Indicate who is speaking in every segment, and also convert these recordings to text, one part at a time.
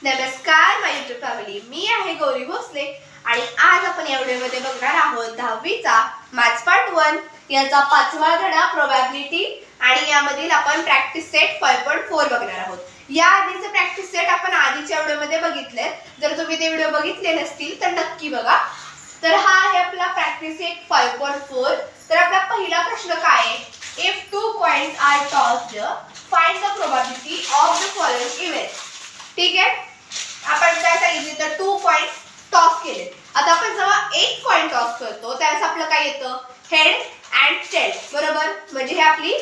Speaker 1: नमस्कार माय YouTube family, मी आहे गौरी भोसले आणि आज आपण या व्हिडिओमध्ये बघणार आहोत 10वीचा मॅथ्स पार्ट 1 याचा 5वा धडा प्रोबॅबिलिटी आणि यामधील आपण प्रॅक्टिस सेट 5.4 बघणार आहोत। या आधीचे प्रॅक्टिस सेट आपण आधीच्या व्हिडिओमध्ये बघितले, जर तुम्ही ते व्हिडिओ बघितले नसतील तर नक्की बघा। तर हा आहे आपला प्रॅक्टिस सेट 5.4। तर आपला पहिला प्रश्न काय आहे, if two coins are tossed find the probability of the following event. ठीक आहे, आपण काय सांगितले तर 2 कॉइन टॉस केले। आता आपण जेव्हा एक कॉइन टॉस करतो त्यावेळेस आपलं काय येतं, हेड अँड टेल, बरोबर। म्हणजे हे आपली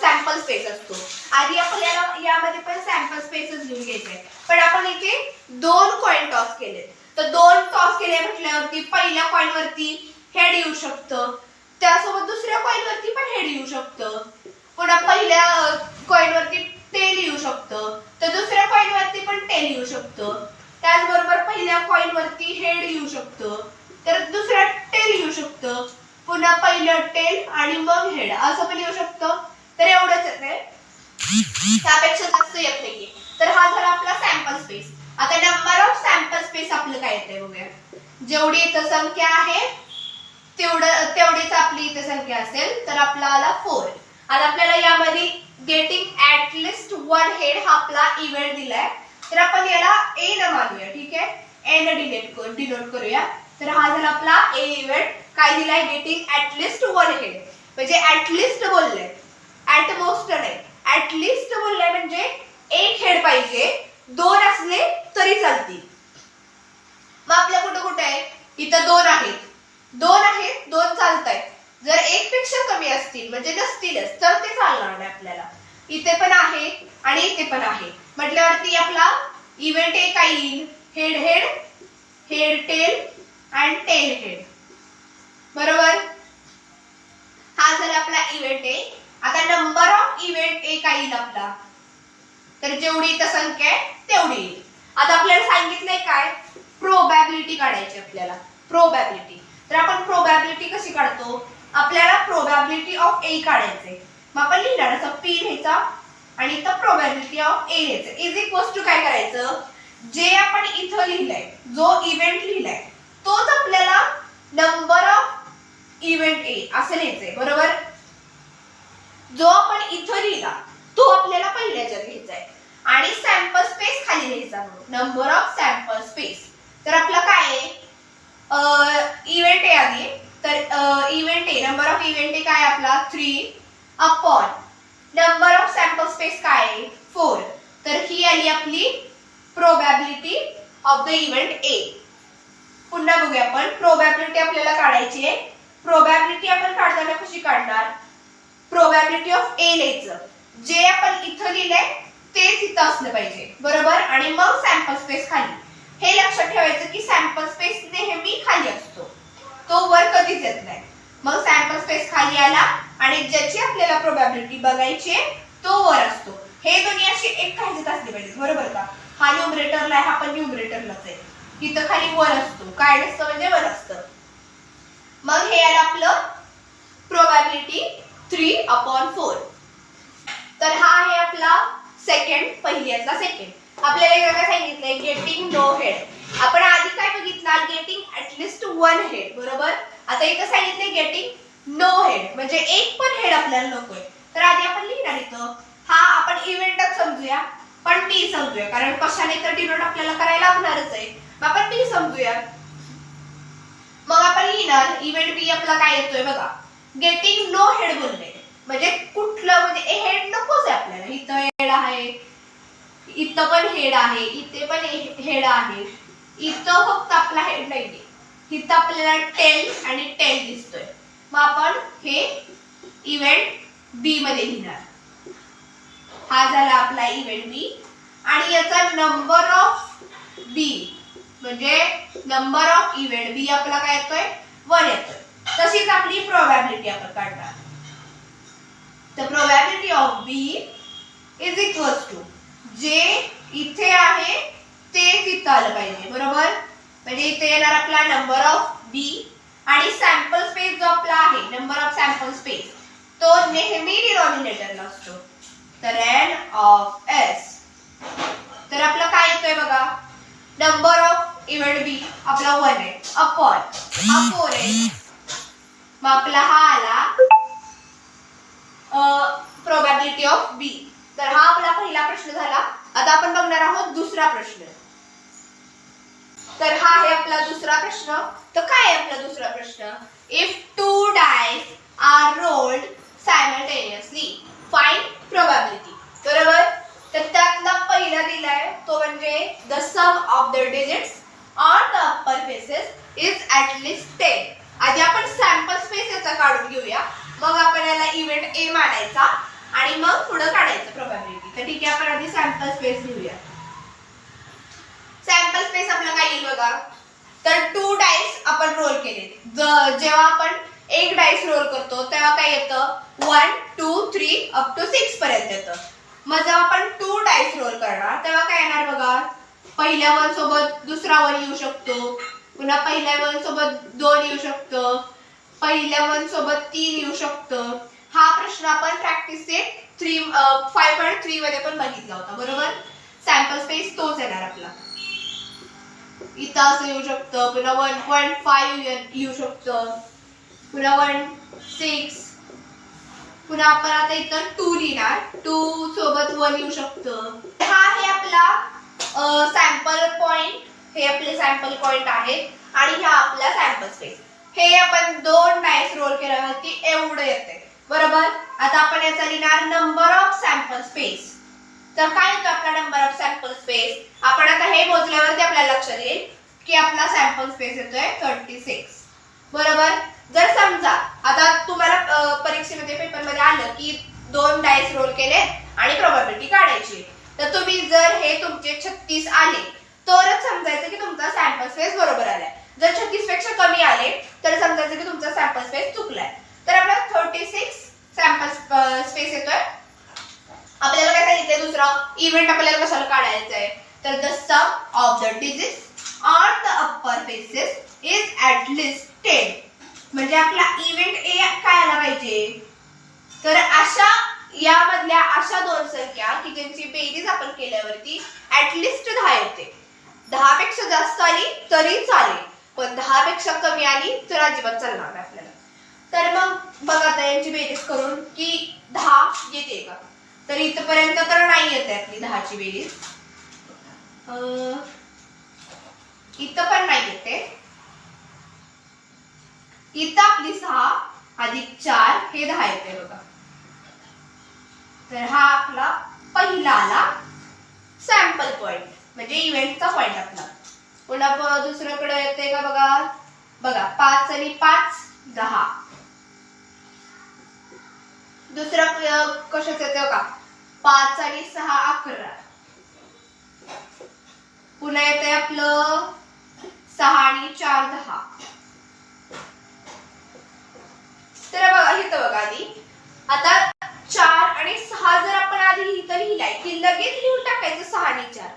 Speaker 1: सॅम्पल स्पेस असतो। आधी आपल्याला यामध्ये पण सॅम्पल स्पेसच लिहून घ्यायचे, पण आपण इथे 2 कॉइन टॉस केले। तर 2 टॉस केले म्हटल्यावरती पहिल्या कॉइन वरती हेड येऊ शकतं, त्यासोबत दुसऱ्या कॉइन वरती पण हेड येऊ शकतं, पुन्हा पहिल्या कॉइन वरती टेल येऊ शकतं, तर दुसऱ्या कॉइन वरती पण टेल येऊ शकतं, त्याचबरोबर पहिल्या कॉइन वरती हेड येऊ शकतं, तर दुसऱ्या टेल येऊ शकतं, पुन्हा पहिलं टेल आणि मग हेड असं पण येऊ शकतं। तर एवढंच येते, त्यापेक्षा जास्त येत नाहीये। तर हा झाला आपला सॅम्पल स्पेस। आता नंबर ऑफ सॅम्पल स्पेस आपलं काय येते बघूया। जेवढी इथं संख्या आहे तेवढीच आपली इथे संख्या असेल, तर आपला आला 4। आता आपल्याला यामध्ये गेटिंग ऍट लिस्ट 1 हेड हा आपला इव्हेंट दिलाय, तर आपण याला ए न मानूया। ठीक आहे, ए न डिनोट करूया। तर हा झाला आपला ए इव्हेंट। काय दिलाय, गेटिंग ऍट लिस्ट 1 हेड, म्हणजे ऍट लिस्ट बोलले, ऍट मोस्ट नाही, ऍट लिस्ट बोलले म्हणजे एक हेड पाहिजे, 2 असले तरी चालतील। मग आपल्या कुठे कुठे आहे, इथं 2 आहेत, 2 चालतायत। जर एक पेक्षा कमी असतील म्हणजे नसतीलच तर ते चालणार नाही आपल्याला। इथे पण आहे आणि इथे पण आहे म्हटल्यावरती आपला इव्हेंट ए काय येईल, head head head tail and tail head, बरोबर। हा झाला आपला इव्हेंट ए। आता नंबर ऑफ इव्हेंट ए काय येईल आपला, तर जेवढी इथं संख्या आहे तेवढी येईल। आता आपल्याला सांगितलंय काय, प्रोबॅबिलिटी काढायची आपल्याला, प्रोबॅबिलिटी। तर आपण प्रोबॅबिलिटी कशी काढतो, आपल्याला प्रोबॅबिलिटी ऑफ ए काढायचे। मग आपण लिहिणार असं पी लिहायचा आणि इथं प्रोबॅबिलिटी ऑफ ए लिहायचं, इज इक्वल्स टू काय करायचं, जे आपण इथं लिहिलंय, जो इव्हेंट लिहिलाय तोच आपल्याला नंबर ऑफ इव्हेंट ए असं लिहायचंय, बरोबर। जो आपण इथं लिहिला तो आपल्याला पहिल्या याच्यात घ्यायचा आहे आणि सॅम्पल स्पेस खाली लिहायचा, नंबर ऑफ सॅम्पल स्पेस। तर आपलं काय आहे, इव्हेंट ए आधी, तर event A, number of event A काय आपला 3 upon number of sample space काय आहे 4। तर ही आली आपली probability of the event A. पुन्हा बघूया आपण, प्रोबॅबिलिटी आपल्याला काढायची आहे। प्रोबॅबिलिटी आपण काढताना कशी काढणार, प्रोबॅबिलिटी ऑफ ए लिहायचं, जे आपण इथं लिहिलंय तेच इथं असलं पाहिजे, बरोबर। आणि मग सॅम्पल स्पेस खाली। हे लक्षात ठेवायचं की सॅम्पल स्पेस नेहमी खाली असतो, तो वर कधीच येत नाही। मग सॅम्पल स्पेस खाली आला आणि ज्याची आपल्याला प्रोबॅबिलिटी बघायची आहे तो वर असतो। हे दोन्ही असे एक ह्याच्यात असले पाहिजे, बरोबर का। हा न्यूमरेटरला आहे, हा पण न्यूमरेटरलाच आहे, इथं खाली वर असतो, काय नसतं म्हणजे वर असतं। मग हे आलं आपलं प्रोबॅबिलिटी 3/4। तर हा आहे आपला सेकंड, पहिल्याचा सेकंड। आपल्याला काय सांगितलंय, गेटिंग नो हेड। आपण आधी काय बघितलं, गेटिंग ऍटलिस्ट 1 हेड, बरोबर। आता इथं सांगितलंय गेटिंग नो हेड, म्हणजे एक पण हेड आपल्याला नकोय। तर आधी आपण लिहिणार इथं, हा आपण इव्हेंटच समजूया, पण बी समजूया, कारण कशाने तर डिनोट आपल्याला करायला लागणारच आहे। मग आपण बी समजूया। मग आपण लिहिणार इव्हेंट बी आपला काय येतोय बघा, गेटिंग नो हेड बोलले, म्हणजे कुठलं, म्हणजे हेड नकोच आहे आपल्याला। इथं हेड आहे, इथं पण हेड आहे, इथे पण हेड आहे, इथं फक्त आपला हेड नाहीये, इथं आपल्याला टेल आणि टेल दिसतोय। मग आपण हे इव्हेंट बी मध्ये लिहिणार। हा झाला आपला इव्हेंट बी आणि याचा नंबर ऑफ बी म्हणजे नंबर ऑफ इव्हेंट बी आपला काय येतोय 1 येतोय। तशीच आपली प्रोबॅबिलिटी आपण काढणार, तर probability of B is equals to जे इथे आहे तेच इथं आलं पाहिजे, बरोबर। म्हणजे इथे येणार आपला नंबर ऑफ बी आणि सॅम्पल स्पेस जो आपला आहे, नंबर ऑफ सॅम्पल स्पेस, तो नेहमी डिनॉमिनेटरला असतो, तर n ऑफ s। तर आपलं काय येतोय बघा, नंबर ऑफ इव्हेंट बी आपला 1 आहे अपॉन हा 4 आहे, मग आपला हा आला प्रोबॅबिलिटी ऑफ बी. तर हा आपला पहिला प्रश्न झाला. आता आपण बघणार आहोत दुसरा प्रश्न. तर हा आहे आपला दुसरा प्रश्न. तर काय आहे आपला दुसरा प्रश्न? If 2 dice are rolled simultaneously find probability. बरोबर. तर त्यातला पहिला दिलाय तो म्हणजे the sum of the digits on the upper faces is at least 10. आधी आपण सॅम्पल स्पेस याचा काढून घेऊया, मग आपण याला इव्हेंट ए मानायचा आणि मग पुढे काढायचं प्रोबॅबिलिटी. तर ठीक आहे, आपण आधी सॅम्पल स्पेस घेऊया. सॅम्पल स्पेस आपलं काय येईल बघा. तर 2 डाइस आपण रोल केले. जेव्हा आपण एक डाइस रोल करतो तेव्हा काय येतं 1 2 3 अप टू 6 पर्यंत येतं. मग जेव्हा आपण 2 डाइस रोल करणार तेव्हा काय येणार बघा. पहिल्या 1 सोबत दुसरा 1 येऊ शकतो, पुन्हा पहिल्या 1 सोबत 2 येऊ शकतं, पहिल्या 1 सोबत 3 येऊ शकतं. हा प्रश्न आपण प्रॅक्टिस सेट 5.3 मध्ये पण बघितला होता. बरोबर. सॅम्पल स्पेस तोच येणार आपला. इथं असं येऊ शकतं, पुन्हा 1.5 येऊ शकतं, पुन्हा 1.6, पुन्हा आपण आता इथं 2 लिहिणार, 2 सोबत 1 येऊ शकतं. हा आहे आपला सॅम्पल पॉइंट. हे आपले सॅम्पल पॉइंट आहेत आणि हा आपला सॅम्पल स्पेस. हे आपण 2 डाइस रोल केल्यावरती एवढं येते. बरोबर. आता आपण याचा लिहिणार नंबर ऑफ सॅम्पल स्पेस. तर काय येतो आपला नंबर ऑफ सॅम्पल स्पेस? आपण आता हे मोजल्यावरती आपल्याला लक्षात येईल की आपला सॅम्पल स्पेस येतोय 36. बरोबर. जर समजा आता तुम्हाला परीक्षेमध्ये पेपरमध्ये आलं की 2 डाइस रोल केले आणि प्रोबॅबिलिटी काढायची, तर तुम्ही जर हे तुमचे 36 आले तरच समजायचं की तुमचा सॅम्पल स्पेस बरोबर आलाय. जर 36 पेक्षा कमी आले तर समजायचं की तुमचा सॅम्पल स्पेस चुकलाय. तर आपला 36 सॅम्पल स्पेस येतोय. आपल्याला काय सांगितलंय दुसरा इव्हेंट आपल्याला कशाला काढायचं आहे? तर the sum of the digits on the upper faces is at least 10. म्हणजे आपला इव्हेंट ए काय आला पाहिजे? तर अशा यामधल्या अशा 2 संख्या की ज्यांची बेरीज आपण केल्यावरती ॲट लिस्ट 10 येते. 10 पेक्षा जास्त आली तरी चालेल, पण 10 पेक्षा कमी आली तर अजिबात चालणार नाही आपल्याला. तर मग बघा आता यांची बेरीज करून की 10 येते का? तर इथपर्यंत तर नाही येते आपली 10 ची बेरीज. इथं पण नाही येते. इथं आपली 6 अधिक 4 हे 10 येते बघा. तर हा आपला पहिला आला सॅम्पल पॉइंट म्हणजे इव्हेंटचा पॉइंट आपला. पुन्हा दुसऱ्याकडे येते का बघा. बघा 5 आणि 5 10. दुसरं कशाचं येतं का 5 आणि 6 11. पुन्हा येते आपलं 6 आणि 4 10. तर बघा इथं बघा आधी आता 4 आणि 6 जर आपण आधी इथं लिहिलाय की लगेच लिहून टाकायचं 6 आणि 4.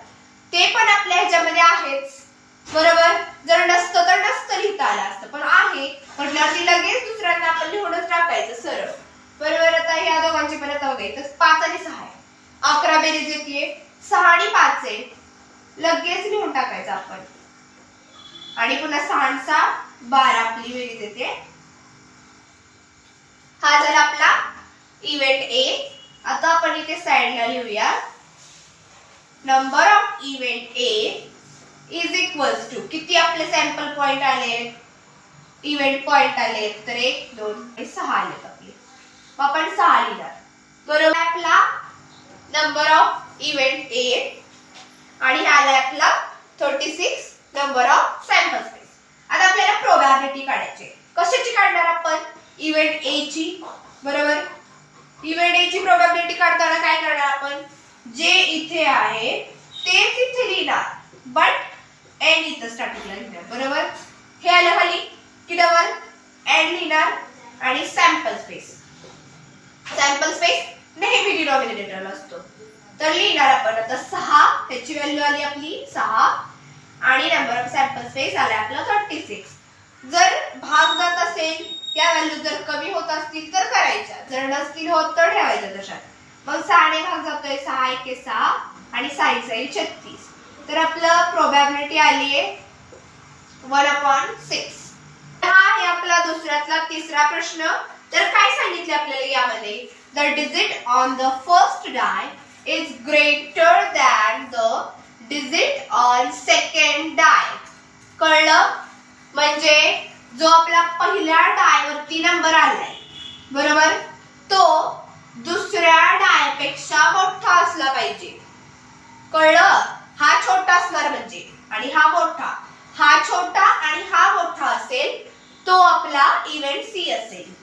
Speaker 1: ते पण आपल्या ह्याच्यामध्ये आहेच. बरोबर. जर नसतं तर नसतं लिहिता आलं असतं, पण आहे म्हटल्यावरती लगेच दुसऱ्यांना आपण लिहूनच टाकायचं सरळ. बरोबर. आता ह्या दोघांची पण आता बघा इथं 5 आणि 6 आहे. 11 बेरीज येते. 6 आणि 5 आहे. लगेच लिहून टाकायचं आपण. आणि पुन्हा 6 आणि 6 12 आपली बेरीज येते. हा झाला आपला इव्हेंट ए. आता आपण इथे साइडला लिहूया number of event A is equals to किती आपले सॅम्पल पॉइंट आले, इव्हेंट पॉइंट आले तर 1 2 आणि 6 आलेत आपले. मग आपण 6 लिहिणार. बरोबर. आपला नंबर ऑफ इव्हेंट ए आणि हा आला आपला 36 नंबर ऑफ सॅम्पल स्पेस. आता आपल्याला प्रोबॅबिलिटी काढायची. कशाची काढणार आपण? इव्हेंट ए ची. बरोबर. इव्हेंट ए ची प्रोबॅबिलिटी काढताना काय करणार आपण? जे इथे आहे तेच इथे लिहिणार, बट एंड इथं स्टार्टिंगला लिहिणार. बरोबर. हे आलं खाली की डबल एंड लिहिणार आणि सॅम्पल स्पेस. सॅम्पल स्पेस नेहमी डिनॉमिनेटरला असतो. तर लिहिणार आपण आता 6. त्याची व्हॅल्यू आली आपली 6 आणि नंबर ऑफ सॅम्पल स्पेस आला आपला 36. जर भाग जात असेल या व्हॅल्यू जर कमी होत असतील तर करायच्या, जर नसतील होत तर ठेवायच्या तशाच. मग 6 ने भाग जातोय 6 1 6 आणि 6 1 36. तर आपलं प्रोबॅबिलिटी आली आहे 1/6. हा आहे आपला दुसऱ्यातला तिसरा प्रश्न. तर काय सांगितले आपल्याला यामध्ये, the digit on the first die is greater than the digit on second die. कळलं? म्हणजे जो आपला पहिल्या डाय वरती नंबर आलाय बरोबर, तो दुसऱ्या डाय पेक्षा मोठा असला पाहिजे. कळलं? हा छोटा असणार म्हणजे आणि हा मोठा. हा छोटा आणि हा मोठा असेल तो आपला इव्हेंट सी असेल.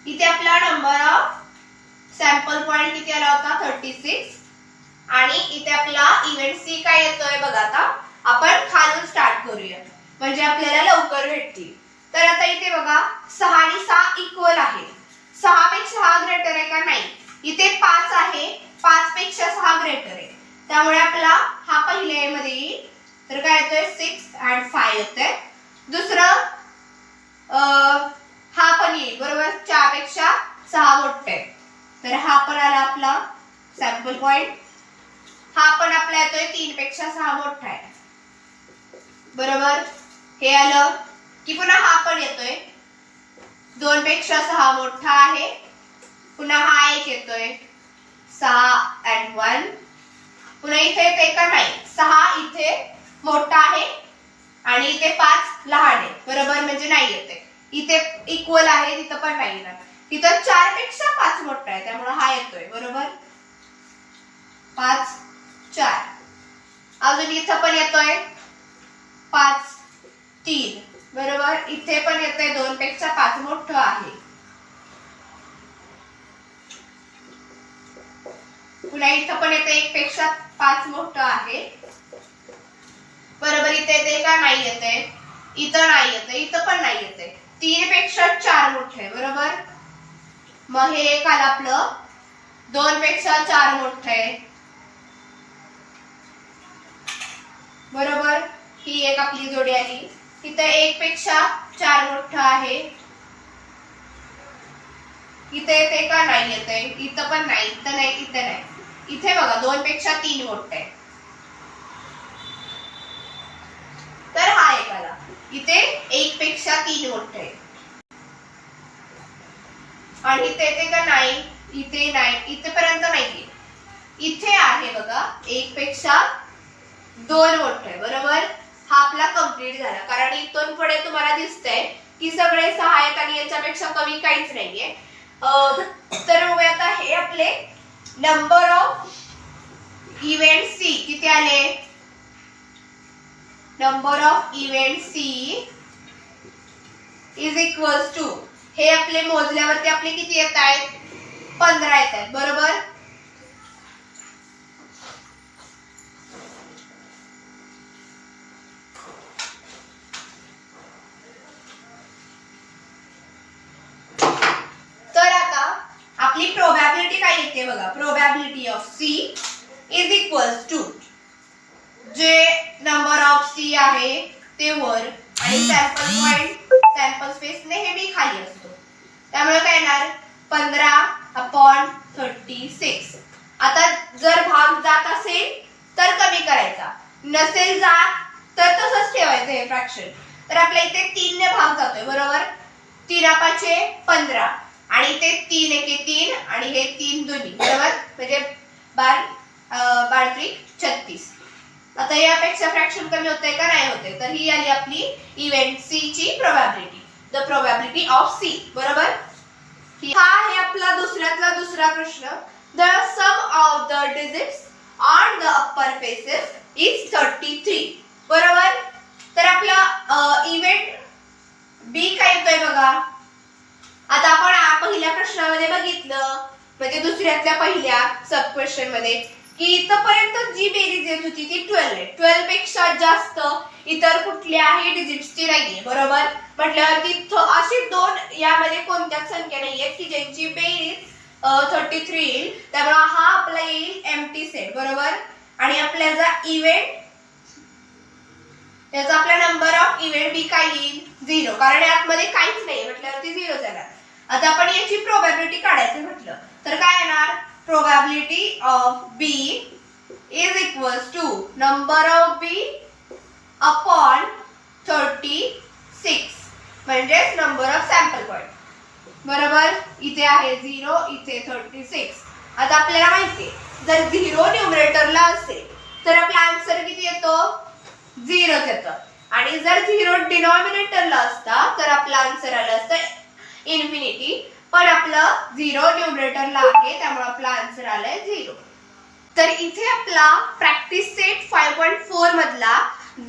Speaker 1: इथे आपला नंबर ऑफ सॅम्पल पॉइंट किती आला होता 36 आणि इथे आपला इव्हेंट सी काय येतोय बघा. आता आपण खालून स्टार्ट करूया म्हणजे आपल्याला लवकर भेटतील. तर आता इथे बघा 6 आणि 6 इक्वल आहे. 6 पेक्षा हा ग्रेटर आहे का? नाही. इथे 5 आहे, 5 पेक्षा 6 ग्रेटर आहे, त्यामुळे आपला हा पहिल्या मध्ये येईल. तर काय येतोय 6 and 5 येतोय. दुसरं हा पण येईल बरोबर, 4 पेक्षा 6 मोठा आहे, तर हा पण आला आपला सॅम्पल पॉइंट. हा पण आपला येतोय 3 पेक्षा 6 मोठा आहे बरोबर. हे आलं की पुन्हा हा पण येतोय 2 पेक्षा 6 मोठा आहे. पुन्हा हा एक येतोय 6 and 1. पुन्हा इथे येते का? नाही. 6 इथे मोठा आहे आणि इथे 5 लहान आहे बरोबर, म्हणजे नाही येते. इथे इक्वल आहे, तिथं पण नाही येणार. तिथं 4 पेक्षा 5 मोठा आहे, त्यामुळे हा येतोय बरोबर. 5 4. अजून इथं पण येतोय 5 3 बरोबर. इथे पण येतोय 2 पेक्षा 5 मोठं आहे. पुन्हा इथं पण येते 1 पेक्षा 5 मोठं आहे बरोबर. इथे येते का? नाही येते. इथं नाही येते, इथं पण नाही येते. 3 पेक्षा 4 मोठे आहे बरोबर. मग हे एक आलं आपलं 2 पेक्षा 4 मोठं आहे बरोबर. ही एक आपली जोडी आली. इथं 1 पेक्षा 4 मोठं आहे. इथे येते का? नाही येते. इथं पण नाही, इथं नाही, इथं नाही. इथे बघा 2 पेक्षा 3 मोठं आहे, तर हा एक आला. इथे 1 पेक्षा 3 मोठं आहे आणि इथे येते का? नाही. इथे नाही, इथेपर्यंत नाहीये. इथे आहे बघा 1 पेक्षा 2 मोठं आहे बरोबर. हा आपला कंप्लीट झाला, कारण इथून पुढे तुम्हाला दिसतंय की सगळे 6 आहेत आणि याच्यापेक्षा कमी काहीच नाहीये. तर बघूया आता हे आपले नंबर ऑफ इव्हेंट सी किती आले. Number of event C is equals to, हे आपले मोजल्यावरती आपले किती येत आहेत? 15 येत आहेत बरोबर. तर आता आपली प्रोबॅबिलिटी काय येते बघा. Probability of C is equals to, जे नंबर ऑफ सी आहे ते वर आणि सॅम्पल पॉइंट सॅम्पल स्पेस नेहमी खाली असतो, त्यामुळे काय येणार 15/36. आता जर भाग जात असेल तर कमी करायचा, नसेल जात तर तसंच ठेवायचं हे फ्रॅक्शन. तर आपल्या इथे 3 ने भाग जातोय बरोबर. 3×5 15 आणि ते 3 एके 3 आणि हे 3 दोन्ही बरोबर, म्हणजे 12 36. आता यापेक्षा फ्रॅक्शन कमी होतंय का? नाही होते. तर ही आली आपली इव्हेंट सी ची probability, the probability of C बरोबर. हा आहे आपला दुसऱ्यातला दुसरा प्रश्न. The sum of the digits on the upper faces is 33 बरोबर. तर आपला इव्हेंट बी काय येतोय बघा. आता आपण पहिल्या प्रश्नामध्ये बघितलं, म्हणजे दुसऱ्यातल्या पहिल्या सब क्वेश्चन मध्ये, की इथपर्यंत जी बेरीज येत होती ती 12 आहे. 12 पेक्षा जास्त इतर कुठल्याही डिजिट्सची नाहीये बरोबर. म्हटल्यावरती अशी 2 यामध्ये कोणत्याच संख्या नाहीयेत की ज्यांची बेरीज 33 येईल. त्यामुळे हा आपला येईल एम्प्टी सेट बरोबर. आणि आपल्याचा इव्हेंट, त्याचा आपला नंबर ऑफ इव्हेंट बी काय येईल 0, कारण यामध्ये काहीच नाही म्हटल्यावरती 0 जाणार. आता आपण याची प्रोबॅबिलिटी काढायचं म्हटलं तर काय येणार. Probability of B is equals to number of B upon 36 म्हणजेच नंबर ऑफ सॅम्पल पॉइंट. बरोबर. इथे आहे 0, इथे 36. आता आपल्याला माहिती आहे जर 0 न्यूमरेटरला असेल तर आपला आन्सर किती येतो? 0 येतो. आणि जर 0 डिनॉमिनेटरला असता तर आपला आन्सर आलं असतं इन्फिनिटी. पण आपलं 0 न्यूमरेटरला आहे त्यामुळे आपला आन्सर आलाय 0. तर इथे आपला प्रॅक्टिस सेट 5.4 मधला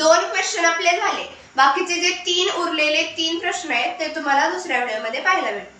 Speaker 1: 2 क्वेश्चन आपले झाले. बाकीचे जे 3 उरलेले 3 प्रश्न आहेत ते तुम्हाला दुसऱ्या व्हिडिओमध्ये पाहायला भेटतील.